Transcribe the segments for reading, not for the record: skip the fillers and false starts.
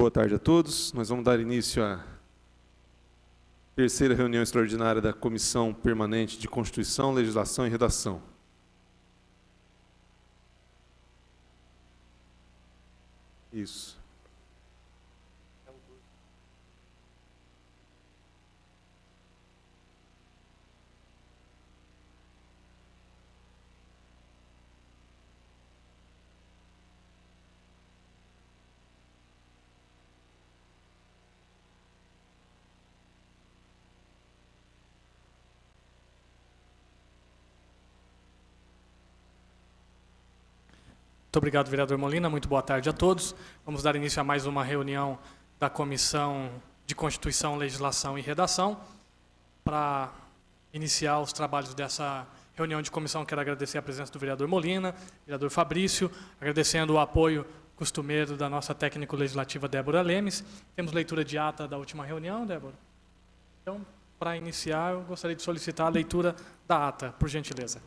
Boa tarde a todos. Nós vamos dar início à terceira reunião extraordinária da Comissão Permanente de Constituição, Legislação e Redação. Isso. Muito obrigado, vereador Molina. Muito boa tarde a todos. Vamos dar início a mais uma reunião da Comissão de Constituição, Legislação e Redação. Para iniciar os trabalhos dessa reunião de comissão, quero agradecer a presença do vereador Molina, vereador Fabrício, agradecendo o apoio costumeiro da nossa técnico-legislativa Débora Lemes. Temos leitura de ata da última reunião, Débora? Então, para iniciar, eu gostaria de solicitar a leitura da ata, por gentileza.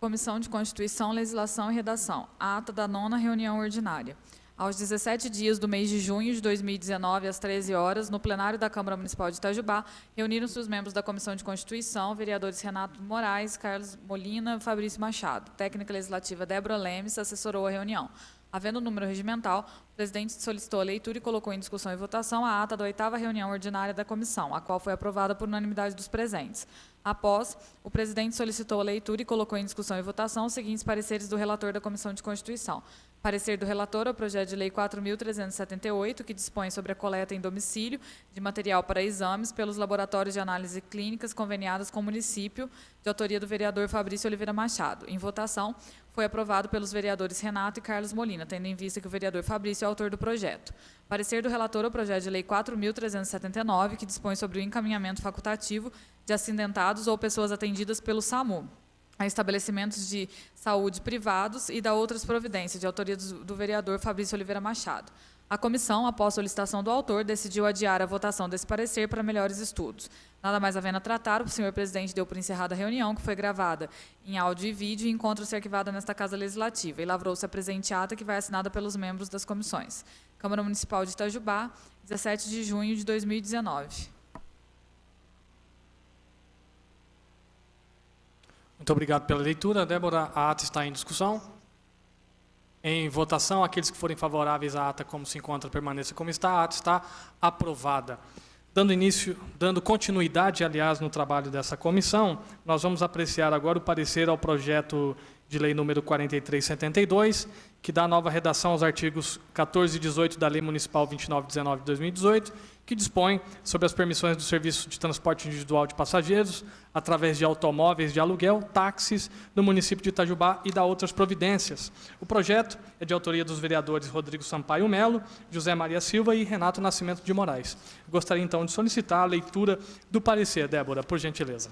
Comissão de Constituição, Legislação e Redação. A ata da 9ª reunião ordinária. Aos 17 dias do mês de junho de 2019, às 13 horas, no plenário da Câmara Municipal de Itajubá, reuniram-se os membros da Comissão de Constituição, vereadores Renato Moraes, Carlos Molina, Fabrício Machado. Técnica legislativa Débora Lemes assessorou a reunião. Havendo número regimental, o presidente solicitou a leitura e colocou em discussão e votação a ata da 8ª reunião ordinária da comissão, a qual foi aprovada por unanimidade dos presentes. Após, o presidente solicitou a leitura e colocou em discussão e votação os seguintes pareceres do relator da Comissão de Constituição. Parecer do relator ao projeto de lei 4.378, que dispõe sobre a coleta em domicílio de material para exames pelos laboratórios de análise clínicas conveniados com o município, de autoria do vereador Fabrício Oliveira Machado. Em votação, foi aprovado pelos vereadores Renato e Carlos Molina, tendo em vista que o vereador Fabrício é autor do projeto. Parecer do relator ao projeto de lei 4.379, que dispõe sobre o encaminhamento facultativo de acidentados ou pessoas atendidas pelo SAMU a estabelecimentos de saúde privados e da outras providências, de autoria do vereador Fabrício Oliveira Machado. A comissão, após solicitação do autor, decidiu adiar a votação desse parecer para melhores estudos. Nada mais havendo a tratar, o senhor presidente deu por encerrada a reunião, que foi gravada em áudio e vídeo e encontra-se arquivada nesta Casa Legislativa, e lavrou-se a presente ata, que vai assinada pelos membros das comissões. Câmara Municipal de Itajubá, 17 de junho de 2019. Muito obrigado pela leitura. Débora, a ata está em discussão. Em votação, aqueles que forem favoráveis à ata como se encontra, permaneça como está. A ata está aprovada. Dando continuidade, aliás, no trabalho dessa comissão, nós vamos apreciar agora o parecer ao projeto de lei número 4372, que dá nova redação aos artigos 14 e 18 da Lei Municipal 2919 de 2018, que dispõe sobre as permissões do serviço de transporte individual de passageiros, através de automóveis de aluguel, táxis, do município de Itajubá e da outras providências. O projeto é de autoria dos vereadores Rodrigo Sampaio Melo, José Maria Silva e Renato Nascimento de Moraes. Gostaria, então, de solicitar a leitura do parecer. Débora, por gentileza.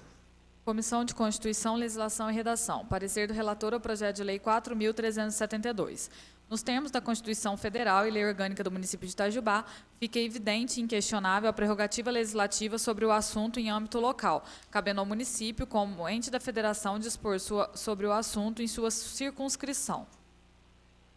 Comissão de Constituição, Legislação e Redação. Parecer do relator ao projeto de lei 4.372. Nos termos da Constituição Federal e Lei Orgânica do município de Itajubá, fica evidente e inquestionável a prerrogativa legislativa sobre o assunto em âmbito local, cabendo ao município, como ente da federação, dispor sobre o assunto em sua circunscrição.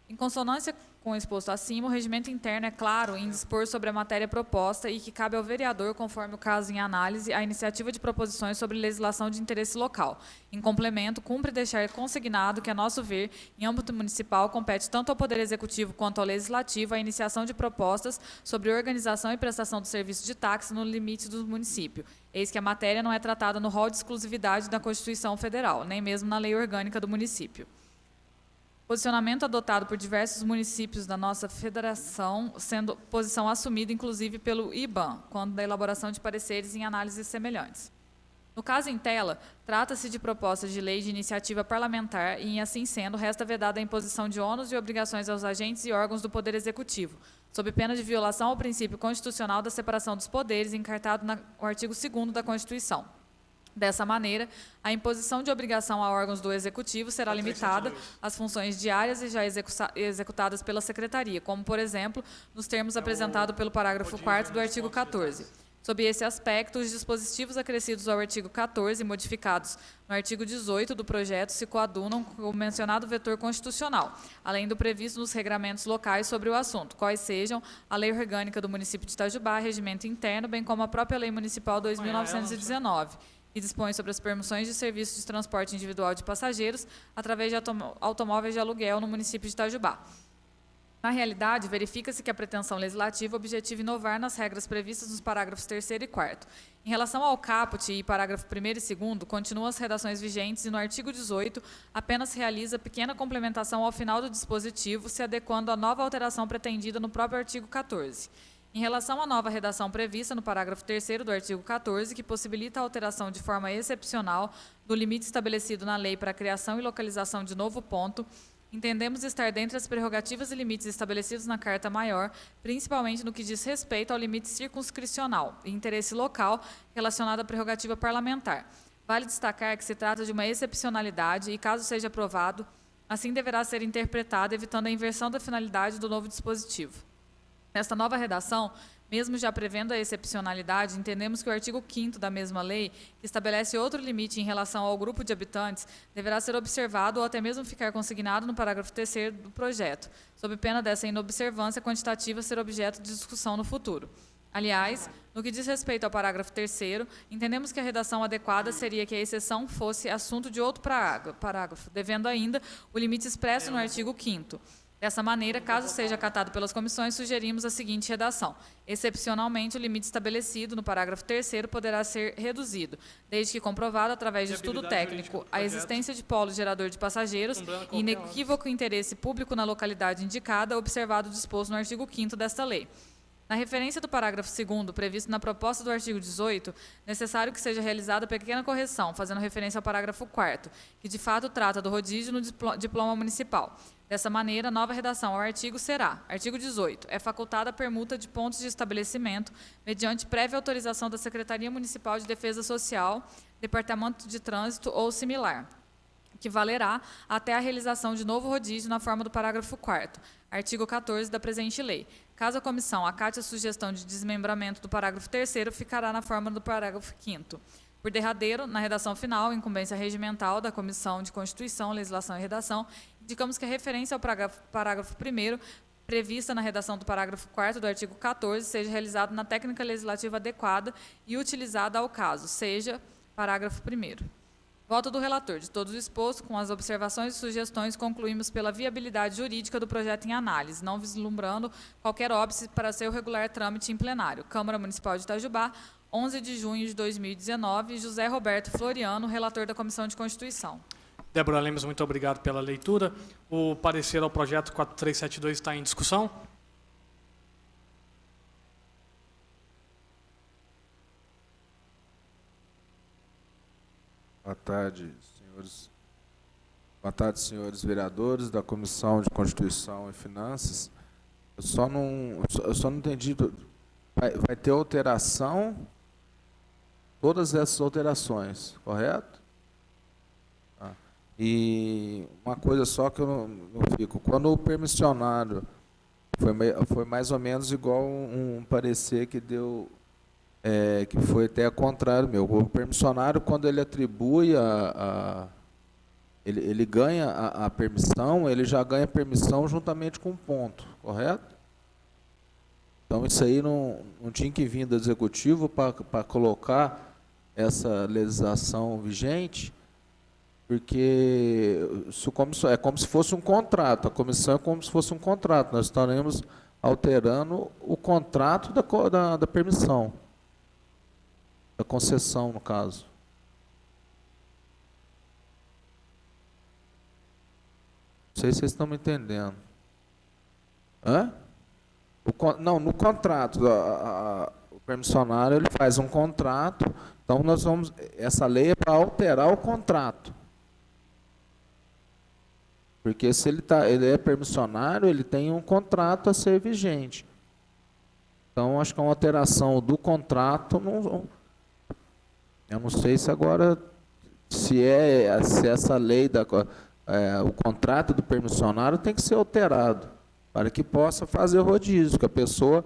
Em consonância com o exposto acima, o regimento interno é claro em dispor sobre a matéria proposta e que cabe ao vereador, conforme o caso em análise, a iniciativa de proposições sobre legislação de interesse local. Em complemento, cumpre deixar consignado que, a nosso ver, em âmbito municipal, compete tanto ao Poder Executivo quanto ao Legislativo a iniciação de propostas sobre organização e prestação do serviço de táxi no limite do município. Eis que a matéria não é tratada no rol de exclusividade da Constituição Federal, nem mesmo na Lei Orgânica do município. Posicionamento adotado por diversos municípios da nossa federação, sendo posição assumida, inclusive, pelo IBAM, quando da elaboração de pareceres em análises semelhantes. No caso em tela, trata-se de proposta de lei de iniciativa parlamentar e, assim sendo, resta vedada a imposição de ônus e obrigações aos agentes e órgãos do Poder Executivo, sob pena de violação ao princípio constitucional da separação dos poderes, encartado no artigo 2º da Constituição. Dessa maneira, a imposição de obrigação a órgãos do Executivo será limitada às funções diárias e já executadas pela Secretaria, como, por exemplo, nos termos apresentados pelo parágrafo 4º do artigo 14. Sob esse aspecto, os dispositivos acrescidos ao artigo 14, modificados no artigo 18 do projeto, se coadunam com o mencionado vetor constitucional, além do previsto nos regramentos locais sobre o assunto, quais sejam a Lei Orgânica do Município de Itajubá, Regimento Interno, bem como a própria Lei Municipal 2.919, que dispõe sobre as permissões de serviço de transporte individual de passageiros através de automóveis de aluguel no município de Itajubá. Na realidade, verifica-se que a pretensão legislativa objetiva inovar nas regras previstas nos parágrafos 3º e 4º. Em relação ao caput e parágrafo 1º e 2º, continuam as redações vigentes e no artigo 18 apenas realiza pequena complementação ao final do dispositivo, se adequando à nova alteração pretendida no próprio artigo 14. Em relação à nova redação prevista no parágrafo 3º do artigo 14, que possibilita a alteração de forma excepcional do limite estabelecido na lei para a criação e localização de novo ponto, entendemos estar dentre as prerrogativas e limites estabelecidos na Carta Maior, principalmente no que diz respeito ao limite circunscricional e interesse local relacionado à prerrogativa parlamentar. Vale destacar que se trata de uma excepcionalidade e, caso seja aprovado, assim deverá ser interpretado, evitando a inversão da finalidade do novo dispositivo. Nesta nova redação, mesmo já prevendo a excepcionalidade, entendemos que o artigo 5º da mesma lei, que estabelece outro limite em relação ao grupo de habitantes, deverá ser observado ou até mesmo ficar consignado no parágrafo 3º do projeto, sob pena dessa inobservância quantitativa ser objeto de discussão no futuro. Aliás, no que diz respeito ao parágrafo 3º, entendemos que a redação adequada seria que a exceção fosse assunto de outro parágrafo, devendo ainda o limite expresso no artigo 5º. Dessa maneira, caso seja acatado pelas comissões, sugerimos a seguinte redação. Excepcionalmente, o limite estabelecido no parágrafo 3º poderá ser reduzido, desde que comprovado, através de estudo técnico, a existência de polo gerador de passageiros e inequívoco interesse público na localidade indicada, observado o disposto no artigo 5º desta lei. Na referência do parágrafo 2º, previsto na proposta do artigo 18, necessário que seja realizada pequena correção, fazendo referência ao parágrafo 4º, que de fato trata do rodízio no diploma municipal. Dessa maneira, a nova redação ao artigo será: artigo 18. É facultada a permuta de pontos de estabelecimento mediante prévia autorização da Secretaria Municipal de Defesa Social, Departamento de Trânsito ou similar, que valerá até a realização de novo rodízio na forma do parágrafo 4º, artigo 14 da presente lei. Caso a comissão acate a sugestão de desmembramento do parágrafo 3º, ficará na forma do parágrafo 5º. Por derradeiro, na redação final, incumbência regimental da Comissão de Constituição, Legislação e Redação, indicamos que a referência ao parágrafo 1º, prevista na redação do parágrafo 4º do artigo 14, seja realizada na técnica legislativa adequada e utilizada ao caso, seja parágrafo 1º. Voto do relator. De todo o exposto, com as observações e sugestões, concluímos pela viabilidade jurídica do projeto em análise, não vislumbrando qualquer óbice para seu regular trâmite em plenário. Câmara Municipal de Itajubá, 11 de junho de 2019, José Roberto Floriano, relator da Comissão de Constituição. Débora Lemos, muito obrigado pela leitura. O parecer ao projeto 4372 está em discussão. Boa tarde, senhores. Boa tarde, senhores vereadores da Comissão de Constituição e Finanças. Eu só não entendi. Vai ter alteração, todas essas alterações, correto? E uma coisa só que eu não fico. Quando o permissionário foi mais ou menos igual um parecer que deu, que foi até contrário meu. O permissionário, quando ele atribui ele ganha a permissão, ele já ganha a permissão juntamente com o ponto, correto? Então isso aí não tinha que vir do executivo para colocar essa legislação vigente, porque é como se fosse um contrato, a comissão é como se fosse um contrato, nós estaremos alterando o contrato da permissão, da concessão, no caso. Não sei se vocês estão me entendendo. Hã? Não, no contrato, o permissionário ele faz um contrato, então essa lei é para alterar o contrato. Porque se ele é permissionário, ele tem um contrato a ser vigente. Então, acho que é uma alteração do contrato, eu não sei se agora, se essa lei, o contrato do permissionário tem que ser alterado, para que possa fazer rodízio, que a pessoa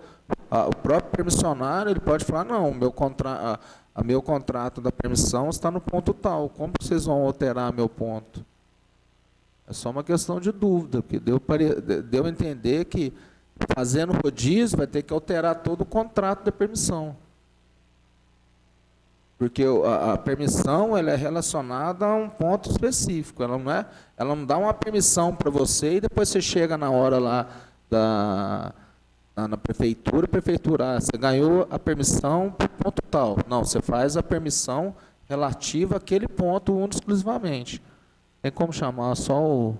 O próprio permissionário ele pode falar, não, meu contrato da permissão está no ponto tal, como que vocês vão alterar meu ponto? É só uma questão de dúvida, porque deu a entender que fazendo rodízio vai ter que alterar todo o contrato da permissão. Porque a permissão ela é relacionada a um ponto específico, ela não dá uma permissão para você e depois você chega na hora lá na prefeitura, você ganhou a permissão por ponto tal. Não, você faz a permissão relativa àquele ponto único exclusivamente. Tem como chamar só o...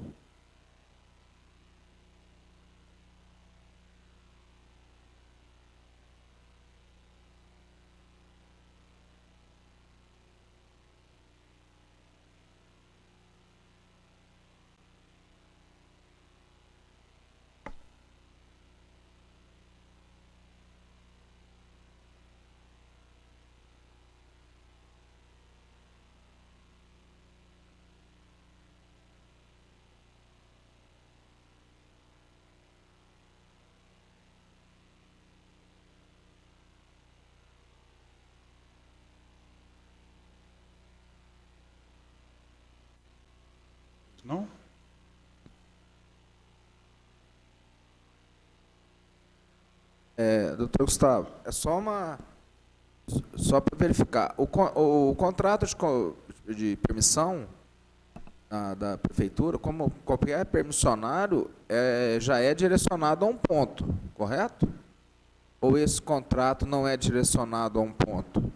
Não? Doutor Gustavo, é só para verificar. O contrato de permissão da prefeitura, como qualquer permissionário, já é direcionado a um ponto, correto? Ou esse contrato não é direcionado a um ponto?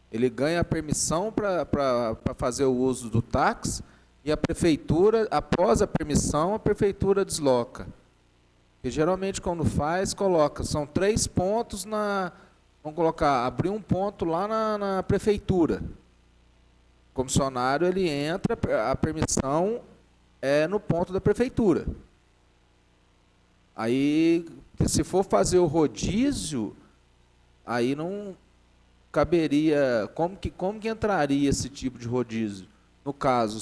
Ele ganha a permissão para fazer o uso do táxi e a prefeitura, após a permissão, a prefeitura desloca. Porque geralmente quando faz, são 3 pontos vamos colocar, abrir um ponto lá na prefeitura. O comissionário, ele entra, a permissão é no ponto da prefeitura. Aí, se for fazer o rodízio, aí não caberia, como que entraria esse tipo de rodízio? No caso,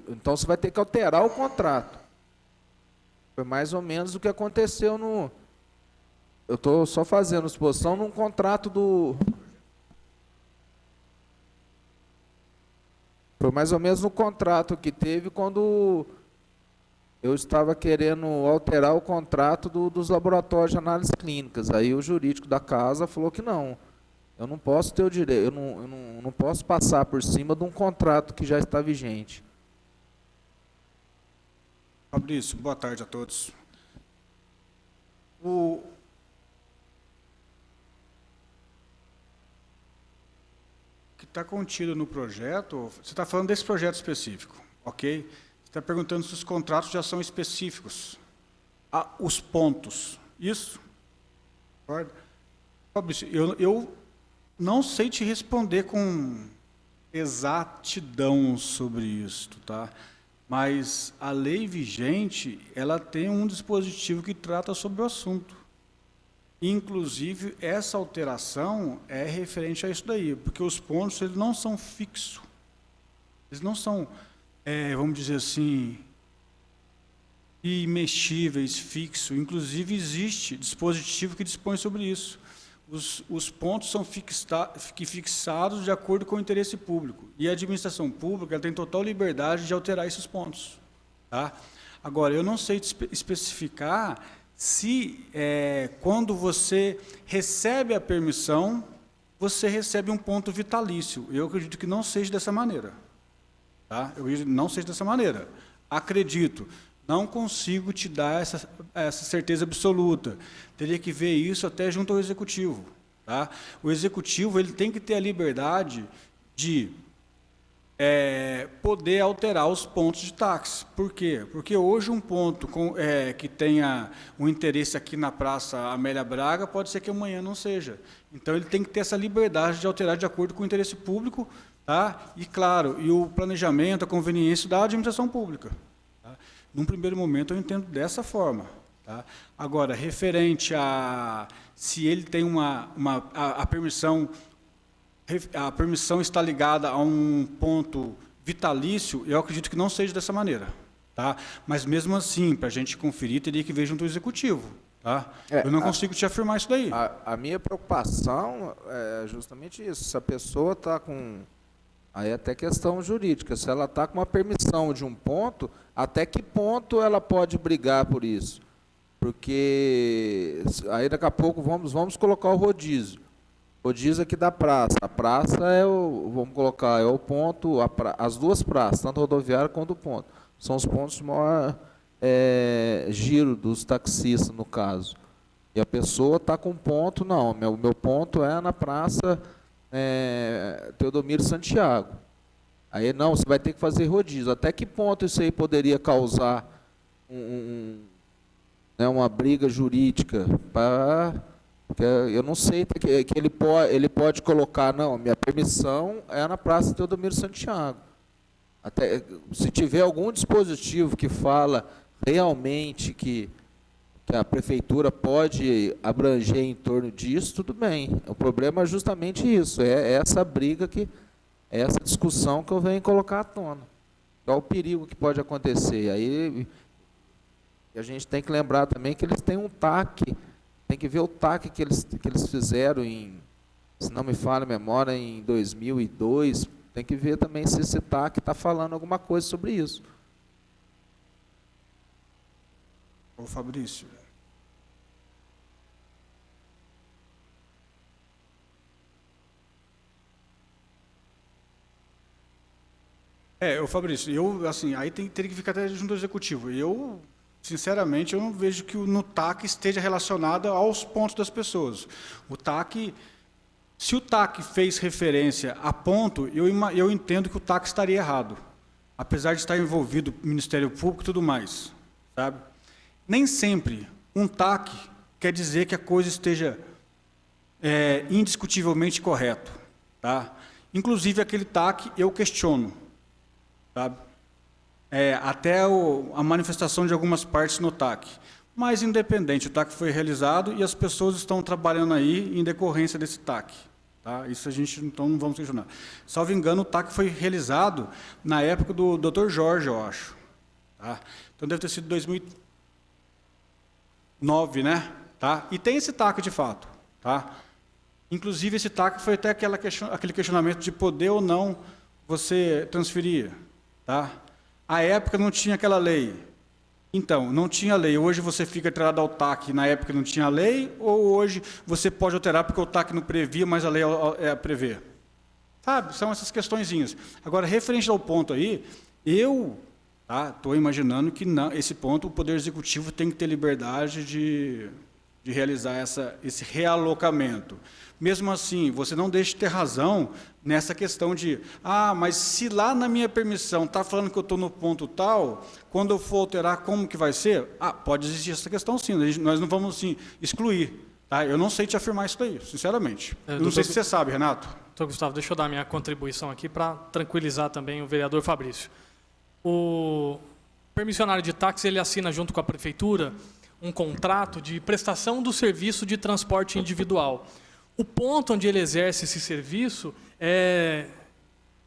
então você vai ter que alterar o contrato. Foi mais ou menos o que aconteceu eu estou só fazendo exposição num contrato Foi mais ou menos no contrato que teve quando eu estava querendo alterar o contrato dos laboratórios de análises clínicas. Aí o jurídico da casa falou que não. Eu não posso ter o direito, eu não posso passar por cima de um contrato que já está vigente. Fabrício, boa tarde a todos. O que está contido no projeto, você está falando desse projeto específico, ok? Você está perguntando se os contratos já são específicos. Os pontos, isso? Concorda? Fabrício, eu não sei te responder com exatidão sobre isso, tá? Mas a lei vigente, ela tem um dispositivo que trata sobre o assunto. Inclusive, essa alteração é referente a isso daí, porque os pontos eles não são fixos. Eles não são, vamos dizer assim, imexíveis, fixos. Inclusive, existe dispositivo que dispõe sobre isso. Os pontos são fixados de acordo com o interesse público. E a administração pública ela tem total liberdade de alterar esses pontos. Tá? Agora, eu não sei especificar se, quando você recebe a permissão, você recebe um ponto vitalício. Eu acredito que não seja dessa maneira. Tá? Eu não seja dessa maneira. Acredito. Não consigo te dar essa certeza absoluta. Teria que ver isso até junto ao executivo. Tá? O executivo ele tem que ter a liberdade de poder alterar os pontos de táxi. Por quê? Porque hoje um ponto que tenha um interesse aqui na Praça Amélia Braga, pode ser que amanhã não seja. Então, ele tem que ter essa liberdade de alterar de acordo com o interesse público, tá? E, claro, o planejamento, a conveniência da administração pública. Num primeiro momento, eu entendo dessa forma. Tá? Agora, referente a se ele tem a permissão está ligada a um ponto vitalício, eu acredito que não seja dessa maneira. Tá? Mas, mesmo assim, para a gente conferir, teria que ver junto ao executivo. Tá? É, Eu não consigo te afirmar isso daí. A minha preocupação é justamente isso. Se a pessoa está com... Aí é até questão jurídica. Se ela está com uma permissão de um ponto, até que ponto ela pode brigar por isso? Porque aí daqui a pouco vamos colocar o rodízio. Rodízio aqui da praça. A praça vamos colocar, é o ponto, as duas praças, tanto rodoviária quanto o ponto. São os pontos de maior giro dos taxistas, no caso. E a pessoa está com ponto, não, meu ponto é na praça Teodomiro Santiago. Aí não, você vai ter que fazer rodízio. Até que ponto isso aí poderia causar uma briga jurídica? Porque eu não sei que ele pode colocar, não, minha permissão é na praça Teodomiro Santiago. Até, se tiver algum dispositivo que fala realmente que a prefeitura pode abranger em torno disso, tudo bem. O problema é justamente isso, é essa briga, é essa discussão que eu venho colocar à tona. Qual o perigo que pode acontecer? Aí a gente tem que lembrar também que eles têm um TAC, tem que ver o TAC que eles fizeram se não me falha a memória, em 2002, tem que ver também se esse TAC está falando alguma coisa sobre isso. Ô Fabrício. Ô Fabrício, eu, assim, aí teria que ficar até junto ao executivo. Eu, sinceramente, eu não vejo que no TAC esteja relacionado aos pontos das pessoas. O TAC, se o TAC fez referência a ponto, eu entendo que o TAC estaria errado, apesar de estar envolvido o Ministério Público e tudo mais, sabe? Nem sempre um TAC quer dizer que a coisa esteja indiscutivelmente correto, tá? Inclusive aquele TAC eu questiono, sabe? Até a manifestação de algumas partes no TAC. Mas, independente, o TAC foi realizado e as pessoas estão trabalhando aí em decorrência desse TAC. Tá? Isso a gente, então, não vamos questionar. Salvo engano, o TAC foi realizado na época do Dr. Jorge, eu acho. Tá? Então, deve ter sido 2009, né? Tá? E tem esse TAC, de fato. Tá? Inclusive, esse TAC foi até aquele questionamento de poder ou não você transferir. Tá? À época não tinha aquela lei. Então, não tinha lei. Hoje você fica atrelado ao TAC, na época não tinha lei, ou hoje você pode alterar porque o TAC não previa, mas a lei prevê? Sabe? São essas questõezinhas. Agora, referente ao ponto aí, eu estou imaginando que esse ponto o Poder Executivo tem que ter liberdade de realizar esse realocamento. Mesmo assim, você não deixa de ter razão nessa questão de, mas se lá na minha permissão está falando que eu estou no ponto tal, quando eu for alterar, como que vai ser? Pode existir essa questão sim, nós não vamos assim, excluir. Tá? Eu não sei te afirmar isso daí, sinceramente. Eu não sei se você sabe, Renato. Doutor Gustavo, deixa eu dar minha contribuição aqui para tranquilizar também o vereador Fabrício. O permissionário de táxi, ele assina junto com a prefeitura um contrato de prestação do serviço de transporte individual. O ponto onde ele exerce esse serviço é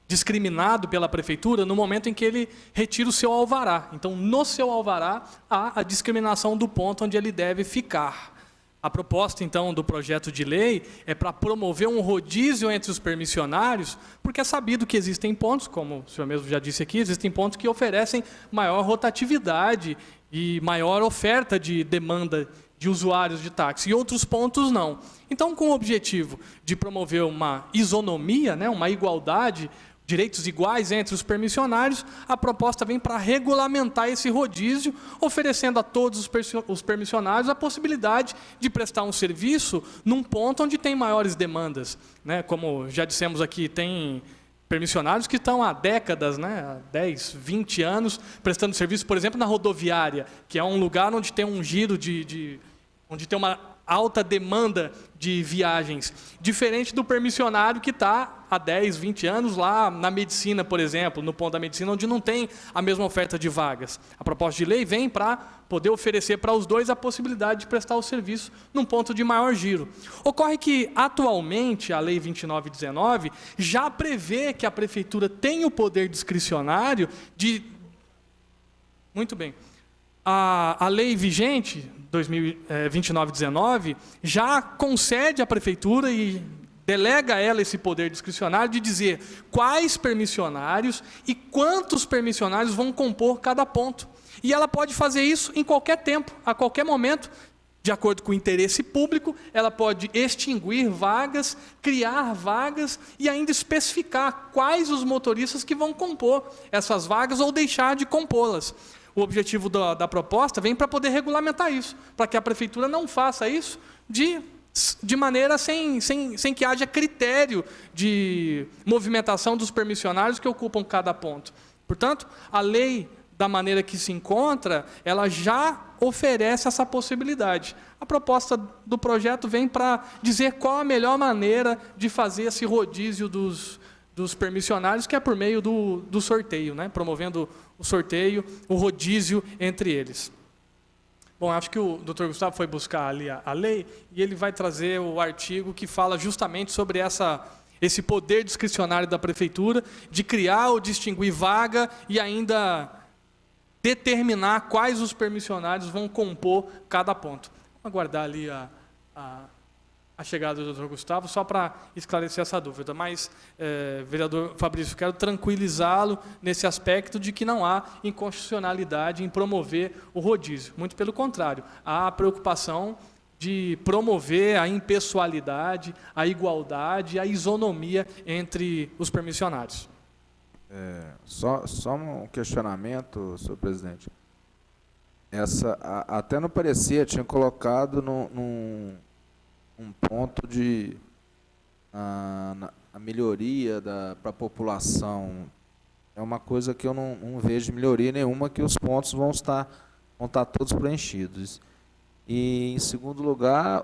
discriminado pela prefeitura no momento em que ele retira o seu alvará. Então, no seu alvará, há a discriminação do ponto onde ele deve ficar. A proposta, então, do projeto de lei é para promover um rodízio entre os permissionários, porque é sabido que existem pontos, como o senhor mesmo já disse aqui, existem pontos que oferecem maior rotatividade e maior oferta de demanda de usuários de táxi, e outros pontos não. Então, com o objetivo de promover uma isonomia, uma igualdade, direitos iguais entre os permissionários, a proposta vem para regulamentar esse rodízio, oferecendo a todos os permissionários a possibilidade de prestar um serviço num ponto onde tem maiores demandas. Como já dissemos aqui, tem permissionários que estão há décadas, há 10, 20 anos, prestando serviço, por exemplo, na rodoviária, que é um lugar onde tem um giro onde tem uma alta demanda de viagens, diferente do permissionário que está há 10, 20 anos lá na medicina, por exemplo, no ponto da medicina, onde não tem a mesma oferta de vagas. A proposta de lei vem para poder oferecer para os dois a possibilidade de prestar o serviço num ponto de maior giro. Ocorre que, atualmente, a Lei 2919 já prevê que a Prefeitura tem o poder discricionário de... Muito bem. a lei vigente, 2919, já concede à prefeitura e delega a ela esse poder discricionário de dizer quais permissionários e quantos permissionários vão compor cada ponto. E ela pode fazer isso em qualquer tempo, a qualquer momento, de acordo com o interesse público. Ela pode extinguir vagas, criar vagas e ainda especificar quais os motoristas que vão compor essas vagas ou deixar de compô-las. O objetivo da proposta vem para poder regulamentar isso, para que a prefeitura não faça isso de maneira sem que haja critério de movimentação dos permissionários que ocupam cada ponto. Portanto, a lei, da maneira que se encontra, ela já oferece essa possibilidade. A proposta do projeto vem para dizer qual a melhor maneira de fazer esse rodízio dos permissionários, que é por meio do sorteio, né? Promovendo o sorteio, o rodízio entre eles. Bom, acho que o Dr. Gustavo foi buscar ali a lei e ele vai trazer o artigo que fala justamente sobre esse poder discricionário da prefeitura de criar ou distinguir vaga e ainda determinar quais os permissionários vão compor cada ponto. Vamos aguardar ali a chegada do Dr. Gustavo, só para esclarecer essa dúvida. Mas, vereador Fabrício, quero tranquilizá-lo nesse aspecto de que não há inconstitucionalidade em promover o rodízio. Muito pelo contrário, há a preocupação de promover a impessoalidade, a igualdade, a isonomia entre os permissionários. Só um questionamento, senhor presidente. Até no parecer tinha colocado um ponto de a melhoria para a população. É uma coisa que eu não vejo melhoria nenhuma, que os pontos vão estar todos preenchidos. E, em segundo lugar,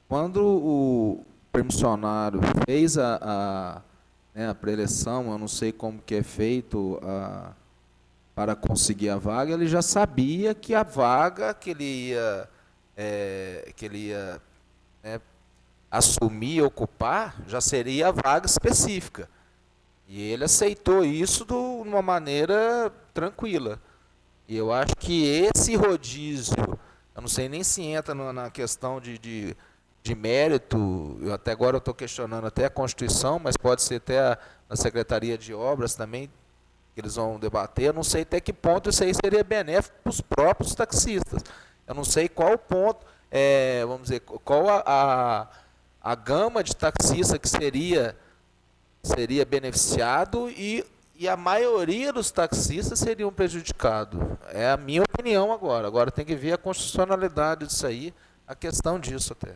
quando o permissionário fez a pré-eleição, eu não sei como que é feito para conseguir a vaga, ele já sabia que a vaga que ele ia assumir, ocupar, já seria a vaga específica. E ele aceitou isso de uma maneira tranquila. E eu acho que esse rodízio, eu não sei nem se entra na questão de mérito, até agora eu estou questionando até a Constituição, mas pode ser até na Secretaria de Obras também, que eles vão debater. Eu não sei até que ponto isso aí seria benéfico para os próprios taxistas. Eu não sei qual o ponto, vamos dizer, qual a gama de taxista que seria beneficiado e a maioria dos taxistas seriam prejudicados. É a minha opinião agora. Agora tem que ver a constitucionalidade disso aí, a questão disso até.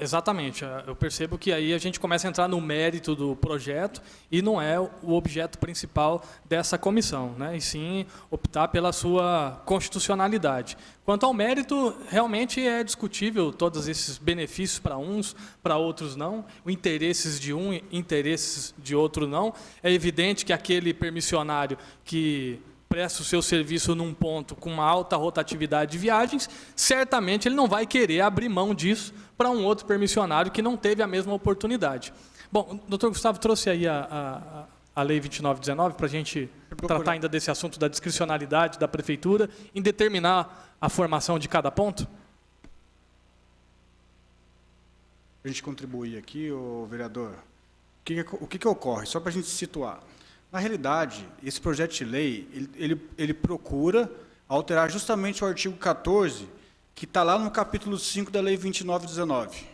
Exatamente. Eu percebo que aí a gente começa a entrar no mérito do projeto e não é o objeto principal dessa comissão, né? E sim optar pela sua constitucionalidade. Quanto ao mérito, realmente é discutível todos esses benefícios para uns, para outros não, interesses de um, interesses de outro não. É evidente que aquele permissionário que presta o seu serviço num ponto com uma alta rotatividade de viagens, certamente ele não vai querer abrir mão disso para um outro permissionário que não teve a mesma oportunidade. Bom, o doutor Gustavo trouxe aí a Lei 2919 para a gente tratar ainda desse assunto da discricionalidade da prefeitura em determinar a formação de cada ponto? A gente contribuir aqui, vereador, o que ocorre? Só para a gente se situar. Na realidade, esse projeto de lei, ele procura alterar justamente o artigo 14, que está lá no capítulo 5 da Lei 2919,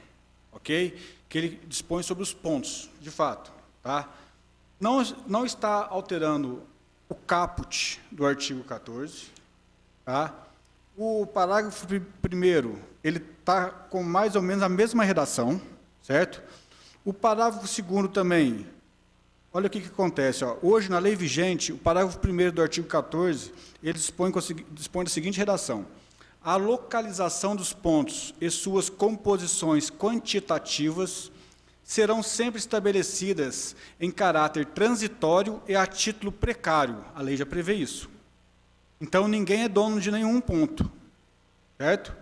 ok? Que ele dispõe sobre os pontos, de fato. Tá? Não está alterando o caput do artigo 14. Tá? O parágrafo 1º, ele está com mais ou menos a mesma redação, certo? O parágrafo 2º também. Olha o que acontece. Hoje, na lei vigente, o parágrafo 1º do artigo 14, ele dispõe da seguinte redação. A localização dos pontos e suas composições quantitativas serão sempre estabelecidas em caráter transitório e a título precário. A lei já prevê isso. Então, ninguém é dono de nenhum ponto. Certo?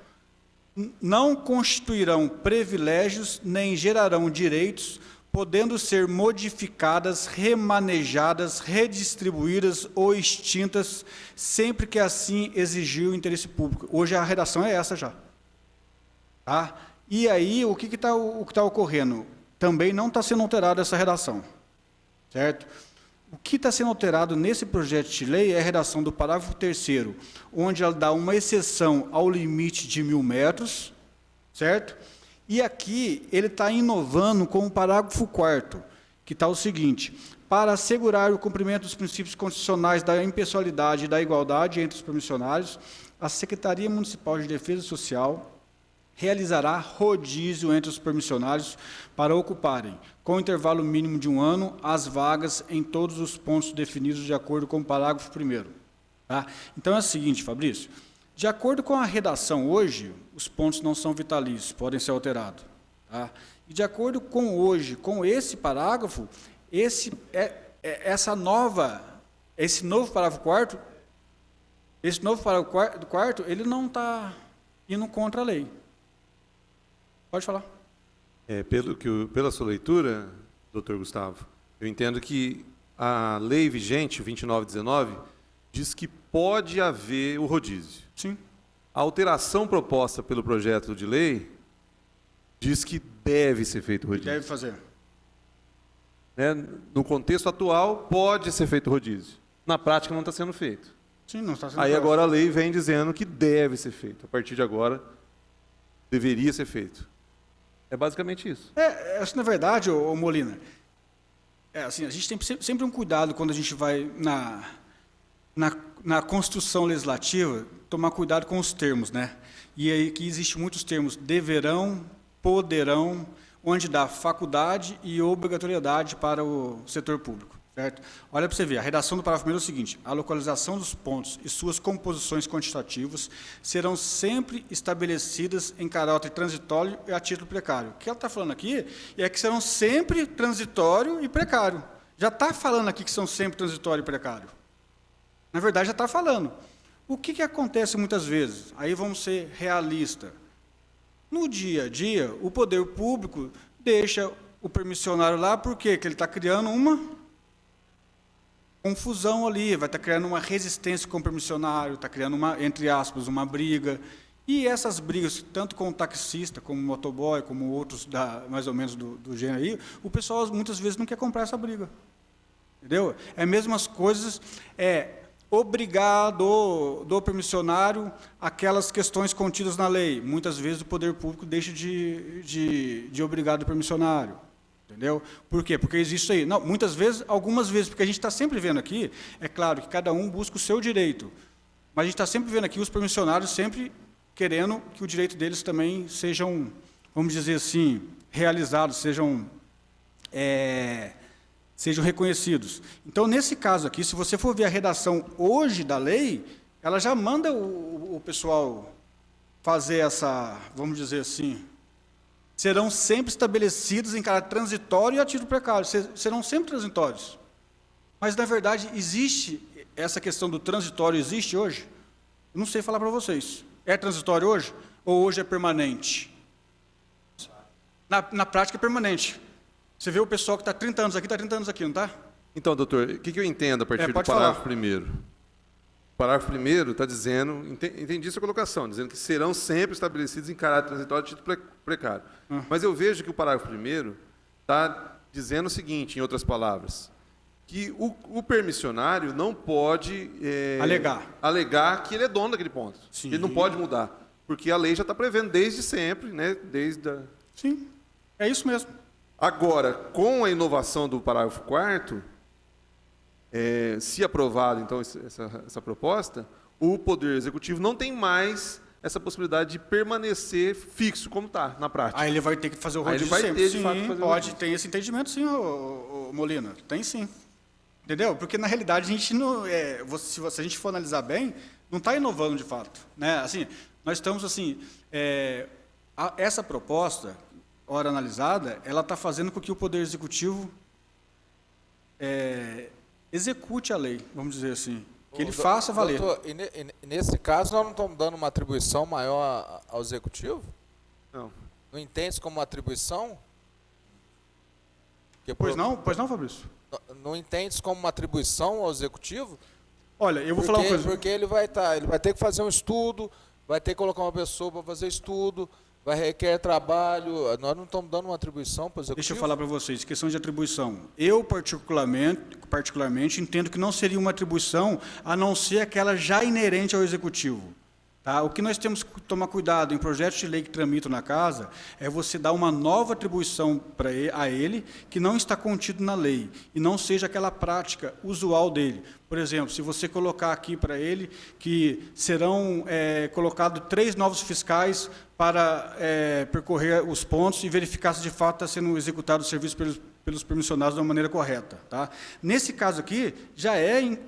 Não constituirão privilégios nem gerarão direitos podendo ser modificadas, remanejadas, redistribuídas ou extintas, sempre que assim exigir o interesse público. Hoje a redação é essa já. Tá? E aí, o que está ocorrendo? Também não está sendo alterada essa redação. Certo? O que está sendo alterado nesse projeto de lei é a redação do parágrafo 3º, onde ela dá uma exceção ao limite de 1.000 metros, certo? E aqui ele está inovando com o parágrafo 4º, que está o seguinte: para assegurar o cumprimento dos princípios constitucionais da impessoalidade e da igualdade entre os permissionários, a Secretaria Municipal de Defesa Social realizará rodízio entre os permissionários para ocuparem, com intervalo mínimo de 1 ano, as vagas em todos os pontos definidos de acordo com o parágrafo 1º. Tá? Então é o seguinte, Fabrício, de acordo com a redação hoje, os pontos não são vitalícios, podem ser alterados. Tá? E de acordo com hoje, com esse parágrafo, esse novo parágrafo 4º, ele não está indo contra a lei. Pode falar. Pela sua leitura, doutor Gustavo, eu entendo que a lei vigente, 2919, diz que pode haver o rodízio. Sim. A alteração proposta pelo projeto de lei diz que deve ser feito o rodízio. Deve fazer. Né? No contexto atual, pode ser feito o rodízio. Na prática, não está sendo feito. Sim, não está sendo Aí feito. agora a lei vem dizendo que deve ser feito. A partir de agora, deveria ser feito. É basicamente isso. Na verdade, ô Molina, assim, a gente tem sempre um cuidado quando a gente vai na construção legislativa, tomar cuidado com os termos, né? E aí que existem muitos termos: deverão, poderão, onde dá faculdade e obrigatoriedade para o setor público. Certo? Olha para você ver, a redação do parágrafo 1º é o seguinte: a localização dos pontos e suas composições quantitativas serão sempre estabelecidas em caráter transitório e a título precário. O que ela está falando aqui é que serão sempre transitório e precário. Já está falando aqui que são sempre transitório e precário. Na verdade, já está falando. O que acontece muitas vezes? Aí vamos ser realistas. No dia a dia, o poder público deixa o permissionário lá, por quê? Porque ele está criando uma confusão ali, vai estar criando uma resistência com o permissionário, está criando entre aspas, uma briga. E essas brigas, tanto com o taxista, como o motoboy, como outros mais ou menos do gênero aí, o pessoal muitas vezes não quer comprar essa briga. Entendeu? É as mesmas coisas, obrigar do permissionário aquelas questões contidas na lei. Muitas vezes o poder público deixa de obrigar do permissionário. Entendeu? Por quê? Porque existe isso aí. Não, muitas vezes, algumas vezes, porque a gente está sempre vendo aqui, é claro que cada um busca o seu direito, mas a gente está sempre vendo aqui os permissionários sempre querendo que o direito deles também sejam, vamos dizer assim, realizados, sejam reconhecidos. Então, nesse caso aqui, se você for ver a redação hoje da lei, ela já manda o pessoal fazer essa, vamos dizer assim, serão sempre estabelecidos em caráter transitório e a título precário. Serão sempre transitórios. Mas, na verdade, existe essa questão do transitório, existe hoje? Eu não sei falar para vocês. É transitório hoje? Ou hoje é permanente? Na prática é permanente. Você vê o pessoal que está 30 anos aqui, está 30 anos aqui, não está? Então, doutor, o que eu entendo a partir do parágrafo 1º? O parágrafo 1º está dizendo, entendi sua colocação, dizendo que serão sempre estabelecidos em caráter transitório e título precário. Mas eu vejo que o parágrafo 1º está dizendo o seguinte, em outras palavras, que o permissionário não pode alegar que ele é dono daquele ponto. Sim. Ele não pode mudar, porque a lei já está prevendo desde sempre, né? Sim, é isso mesmo. Agora, com a inovação do parágrafo 4º, se aprovado, então, essa proposta, o Poder Executivo não tem mais essa possibilidade de permanecer fixo como está, na prática. Aí ele vai ter que fazer o rodízio Aí ele vai sempre. ter, de Sim, fato, fazer o pode, rodízio. tem esse entendimento sim, ô Molina, tem sim. Entendeu? Porque, na realidade, a gente não, se a gente for analisar bem, não está inovando de fato. Né? Assim, nós estamos, assim, essa proposta, ora analisada, ela está fazendo com que o Poder Executivo execute a lei, vamos dizer assim, que ele faça valer. Doutor, e nesse caso, nós não estamos dando uma atribuição maior ao Executivo? Não. Não entende-se como uma atribuição? Pois não, Fabrício? Não entende isso como uma atribuição ao executivo? Olha, eu vou falar uma coisa. Porque ele vai ter que fazer um estudo, vai ter que colocar uma pessoa para fazer estudo, vai requer trabalho. Nós não estamos dando uma atribuição para o executivo. Deixa eu falar para vocês, questão de atribuição. Eu, particularmente, entendo que não seria uma atribuição a não ser aquela já inerente ao executivo. Tá? O que nós temos que tomar cuidado em projetos de lei que tramitam na casa é você dar uma nova atribuição a ele que não está contido na lei e não seja aquela prática usual dele. Por exemplo, se você colocar aqui para ele que serão colocados 3 novos fiscais para percorrer os pontos e verificar se de fato está sendo executado o serviço pelos permissionários de uma maneira correta. Tá? Nesse caso aqui, já é,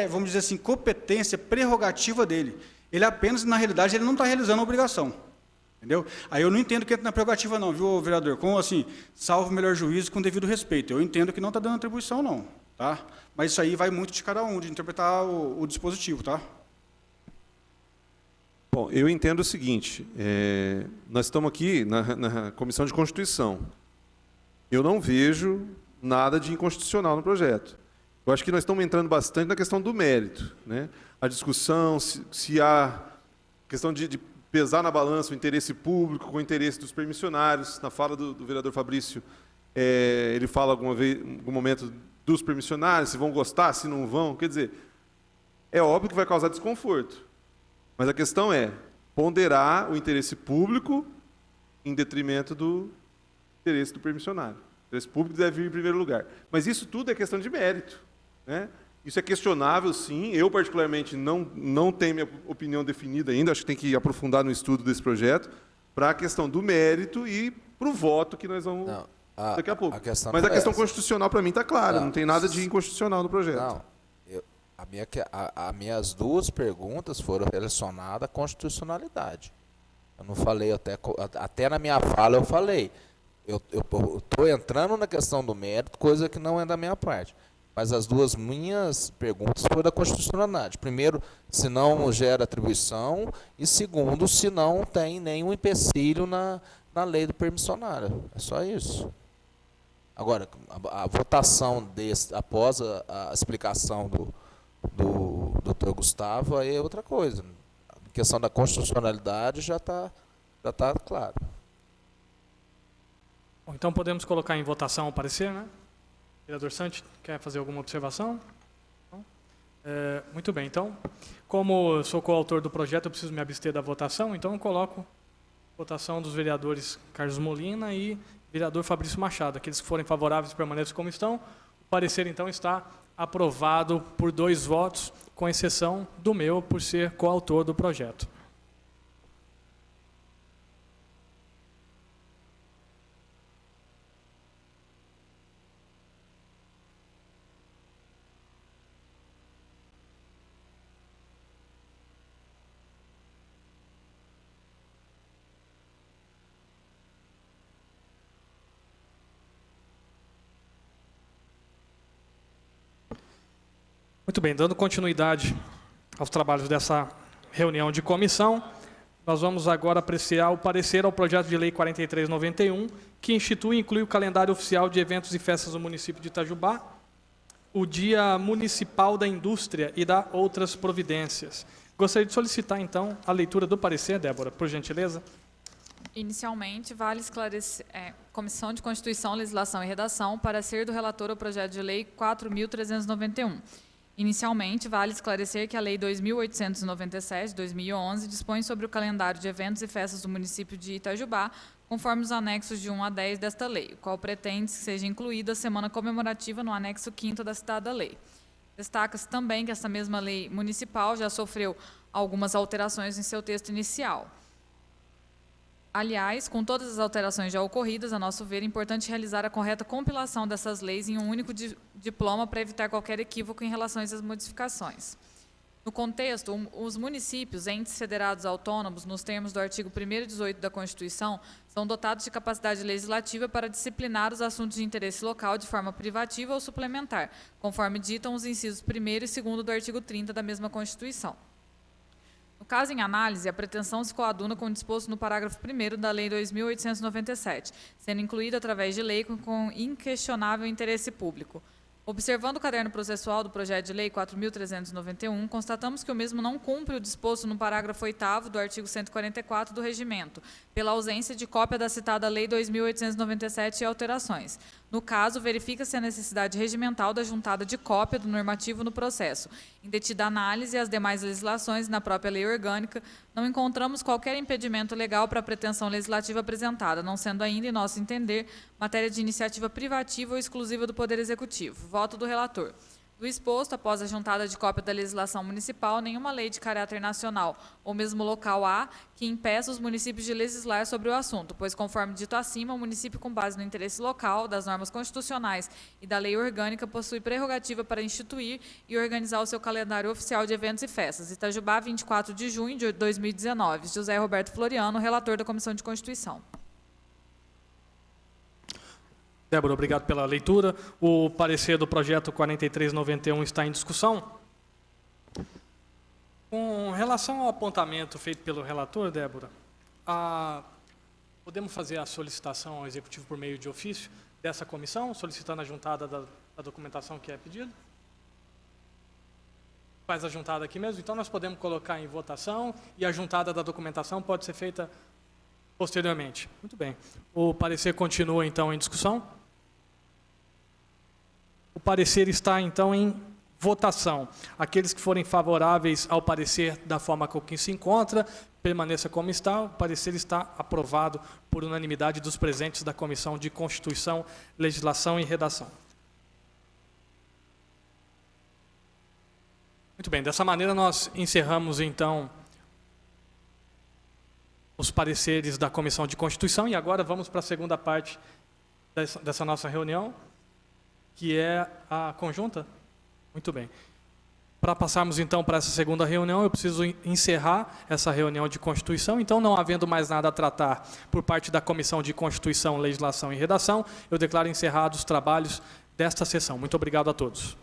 vamos dizer assim, competência, prerrogativa dele. Ele apenas, na realidade, ele não está realizando a obrigação. Entendeu? Aí eu não entendo que entra na prerrogativa não, viu, vereador? Como assim, salvo o melhor juízo com devido respeito. Eu entendo que não está dando atribuição não, tá? Mas isso aí vai muito de cada um, de interpretar o dispositivo, tá? Bom, eu entendo o seguinte, nós estamos aqui na Comissão de Constituição. Eu não vejo nada de inconstitucional no projeto. Eu acho que nós estamos entrando bastante na questão do mérito, né? A discussão, se há questão de pesar na balança o interesse público com o interesse dos permissionários. Na fala do vereador Fabrício, ele fala algum momento dos permissionários, se vão gostar, se não vão. Quer dizer, é óbvio que vai causar desconforto. Mas a questão é ponderar o interesse público em detrimento do interesse do permissionário. O interesse público deve vir em primeiro lugar. Mas isso tudo é questão de mérito, né? Isso é questionável, sim. Eu, particularmente, não tenho minha opinião definida ainda. Acho que tem que aprofundar no estudo desse projeto para a questão do mérito e para o voto que nós vamos daqui a pouco. Mas a questão constitucional, para mim, está clara. Não tem nada de inconstitucional no projeto. Não. As minhas 2 perguntas foram relacionadas à constitucionalidade. Eu não falei, até na minha fala eu falei. Eu estou entrando na questão do mérito, coisa que não é da minha parte. Mas as 2 minhas perguntas foram da constitucionalidade. Primeiro, se não gera atribuição, e segundo, se não tem nenhum empecilho na lei do permissionário. É só isso. Agora, a votação após a explicação do Dr. Gustavo, aí é outra coisa. A questão da constitucionalidade já está claro. Bom, então podemos colocar em votação o parecer, né? Vereador Santi, quer fazer alguma observação? Não? Muito bem, então, como eu sou coautor do projeto, eu preciso me abster da votação, então eu coloco votação dos vereadores Carlos Molina e vereador Fabrício Machado. Aqueles que forem favoráveis permaneçam como estão. O parecer, então, está aprovado por 2 votos, com exceção do meu, por ser coautor do projeto. Muito bem, dando continuidade aos trabalhos dessa reunião de comissão, nós vamos agora apreciar o parecer ao projeto de lei 4391, que institui e inclui o calendário oficial de eventos e festas do município de Itajubá, o Dia Municipal da Indústria e da outras providências. Gostaria de solicitar, então, a leitura do parecer, Débora, por gentileza. Inicialmente, vale esclarecer, Comissão de Constituição, Legislação e Redação, parecer do relator ao projeto de lei 4.391. Inicialmente, vale esclarecer que a Lei 2.897, de 2011, dispõe sobre o calendário de eventos e festas do município de Itajubá, conforme os anexos de 1 a 10 desta lei, o qual pretende que seja incluída a semana comemorativa no anexo 5º da citada lei. Destaca-se também que esta mesma lei municipal já sofreu algumas alterações em seu texto inicial. Aliás, com todas as alterações já ocorridas, a nosso ver, é importante realizar a correta compilação dessas leis em um único diploma para evitar qualquer equívoco em relação a essas modificações. No contexto, os municípios, entes federados autônomos, nos termos do artigo 1º e 18 da Constituição, são dotados de capacidade legislativa para disciplinar os assuntos de interesse local de forma privativa ou suplementar, conforme ditam os incisos 1º e 2º do artigo 30 da mesma Constituição. No caso em análise, a pretensão se coaduna com o disposto no parágrafo 1º da Lei 2.897, sendo incluído através de lei com inquestionável interesse público. Observando o caderno processual do projeto de lei 4.391, constatamos que o mesmo não cumpre o disposto no parágrafo 8º do artigo 144 do Regimento, pela ausência de cópia da citada Lei 2.897 e alterações. No caso, verifica-se a necessidade regimental da juntada de cópia do normativo no processo. Em detida análise as demais legislações na própria lei orgânica, não encontramos qualquer impedimento legal para a pretensão legislativa apresentada, não sendo ainda, em nosso entender, matéria de iniciativa privativa ou exclusiva do Poder Executivo. Voto do relator. Do exposto, após a juntada de cópia da legislação municipal, nenhuma lei de caráter nacional ou mesmo local há que impeça os municípios de legislar sobre o assunto, pois, conforme dito acima, o município, com base no interesse local, das normas constitucionais e da lei orgânica, possui prerrogativa para instituir e organizar o seu calendário oficial de eventos e festas. Itajubá, 24 de junho de 2019. José Roberto Floriano, relator da Comissão de Constituição. Débora, obrigado pela leitura. O parecer do projeto 4391 está em discussão. Com relação ao apontamento feito pelo relator, Débora, podemos fazer a solicitação ao Executivo por meio de ofício dessa comissão, solicitando a juntada da documentação que é pedida? Faz a juntada aqui mesmo, então nós podemos colocar em votação e a juntada da documentação pode ser feita posteriormente. Muito bem. O parecer continua, então, em discussão. O parecer está, então, em votação. Aqueles que forem favoráveis ao parecer da forma com que se encontra, permaneça como está. O parecer está aprovado por unanimidade dos presentes da Comissão de Constituição, Legislação e Redação. Muito bem, dessa maneira nós encerramos, então, os pareceres da Comissão de Constituição e agora vamos para a segunda parte dessa nossa reunião, que é a conjunta. Muito bem. Para passarmos, então, para essa segunda reunião, eu preciso encerrar essa reunião de Constituição. Então, não havendo mais nada a tratar por parte da Comissão de Constituição, Legislação e Redação, eu declaro encerrados os trabalhos desta sessão. Muito obrigado a todos.